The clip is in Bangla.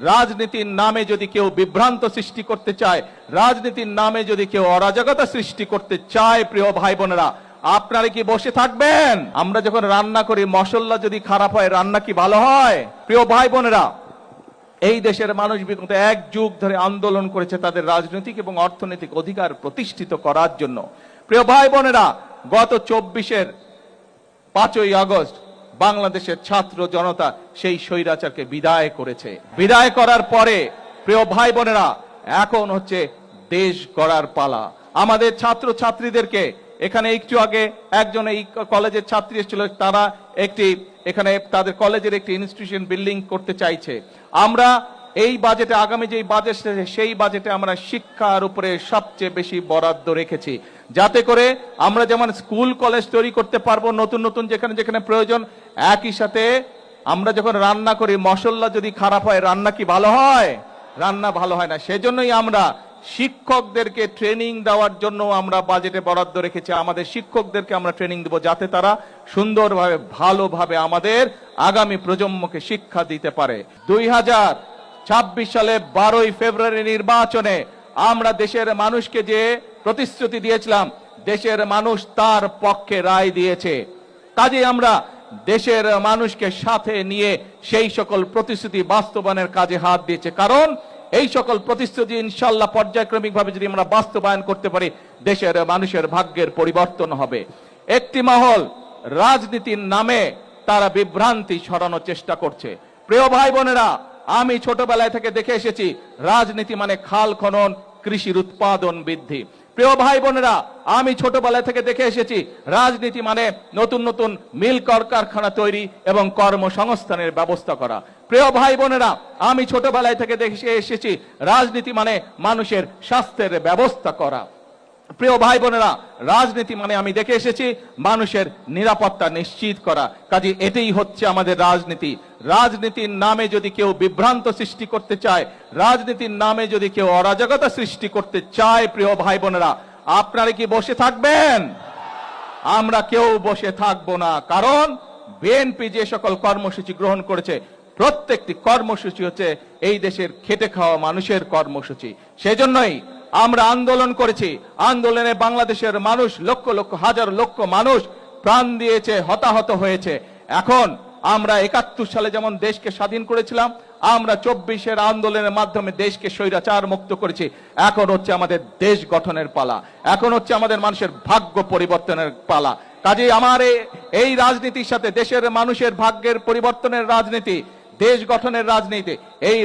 রাজনীতির নামে যদি কেউ বিভ্রান্ত সৃষ্টি করতে চায়, রাজনীতির নামে যদি কেউ অরাজকতা সৃষ্টি করতে চায়, প্রিয় ভাই বোনেরা, আপনারা কি বসে থাকবেন? আমরা যখন রান্না করি, মশলা যদি খারাপ হয়, রান্না কি ভালো হয়? প্রিয় ভাই বোনেরা, এই দেশের মানুষ বিগত এক যুগ ধরে আন্দোলন করেছে তাদের রাজনৈতিক এবং অর্থনৈতিক অধিকার প্রতিষ্ঠিত করার জন্য। প্রিয় ভাই বোনেরা, গত 5ই আগস্ট বাংলাদেশের ছাত্র জনতা সেই স্বৈরাচারকে বিদায় করেছে। বিদায় করার পরে প্রিয় ভাই বোনেরা, এখন হচ্ছে দেশ গড়ার পালা। আমাদের ছাত্র ছাত্রীদেরকে এখানে একটু আগে একজন এই কলেজের ছাত্রী এসেছিল, তারা এখানে তাদের কলেজের একটি ইনস্টিটিউশন বিল্ডিং করতে চাইছে। আমরা এই বাজেটে, আগামী যে বাজেট সেই বাজেটে আমরা শিক্ষার উপরে সবচেয়ে বেশি বরাদ্দ রেখেছি, যাতে করে আমরা যেমন স্কুল কলেজ তৈরি করতে পারবো নতুন নতুন যেখানে যেখানে প্রয়োজন। একই সাথে আমরা যখন রান্না করি, মশলা যদি খারাপ হয়, রান্না কি ভালো হয়? রান্না ভালো হয় না। সেজন্যই আমরা শিক্ষকদেরকে ট্রেনিং দেওয়ার জন্য আমরা বাজেটে বরাদ্দ রেখেছি। আমাদের শিক্ষকদেরকে আমরা ট্রেনিং দেব, যাতে তারা সুন্দরভাবে ভালোভাবে আমাদের আগামী প্রজন্মকে শিক্ষা দিতে পারে। 2026 সালে 12ই ফেব্রুয়ারি নির্বাচনে আমরা দেশের মানুষকে যে প্রতিশ্রুতি দিয়েছিলাম, দেশের মানুষ তার পক্ষে রায় দিয়েছে। কাজে আমরা দেশের মানুষকে সাথে নিয়ে সেই সকল প্রতিশ্রুতি বাস্তবায়নের কাজে হাত দিয়েছে। কারণ এই সকল প্রতিশ্রুতি ইনশাআল্লাহ পর্যায়ক্রমিকভাবে যদি আমরা বাস্তবায়ন করতে পারি, দেশের মানুষের ভাগ্যের পরিবর্তন হবে। একটি মহল রাজনীতির নামে তারা বিভ্রান্তি ছড়ানোর চেষ্টা করছে। প্রিয় ভাই বোনেরা, আমি ছোটবেলায় থেকে দেখে এসেছি রাজনীতি মানে খাল খনন, কৃষির উৎপাদন বৃদ্ধি। প্রিয় ভাই বোনেরা, আমি ছোটবেলা থেকে দেখে এসেছি রাজনীতি মানে নতুন নতুন মিল কারখানা তৈরি এবং কর্মসংস্থানের ব্যবস্থা করা। প্রিয় ভাই বোনেরা, আমি ছোটবেলায় থেকে দেখে এসেছি রাজনীতি মানে মানুষের স্বাস্থ্যের ব্যবস্থা করা। প্রিয় ভাই বোনেরা, রাজনীতি মানে আমি দেখে এসেছি মানুষের নিরাপত্তা নিশ্চিত করা। কাজে এটাই হচ্ছে আমাদের রাজনীতি। রাজনীতির নামে যদি কেউ বিভ্রান্ত সৃষ্টি করতে চায়, রাজনীতির নামে যদি কেউ অরাজকতা সৃষ্টি করতে চায়, প্রিয় ভাই বোনেরা, আপনারা কি বসে থাকবেন? আমরা কেউ বসে থাকবো না। কারণ বিএনপি যে সকল কর্মসূচি গ্রহণ করেছে, প্রত্যেকটি কর্মসূচি হচ্ছে এই দেশের খেটে খাওয়া মানুষের কর্মসূচি। সেজন্যই আমরা আন্দোলন করেছি। আন্দোলনে বাংলাদেশের মানুষ, লক্ষ লক্ষ হাজার লক্ষ মানুষ প্রাণ দিয়েছে, হতাহত হয়েছে। এখন আমরা 71 সালে যেমন দেশকে স্বাধীন করেছিলাম, আমরা 24-এর আন্দোলনের মাধ্যমে দেশকে স্বৈরাচার মুক্ত করেছি। এখন হচ্ছে আমাদের দেশ গঠনের পালা, এখন হচ্ছে আমাদের মানুষের ভাগ্য পরিবর্তনের পালা। কাজেই আমার এই রাজনীতির সাথে দেশের মানুষের ভাগ্যের পরিবর্তনের রাজনীতি, দেশ গঠনের রাজনীতি, এই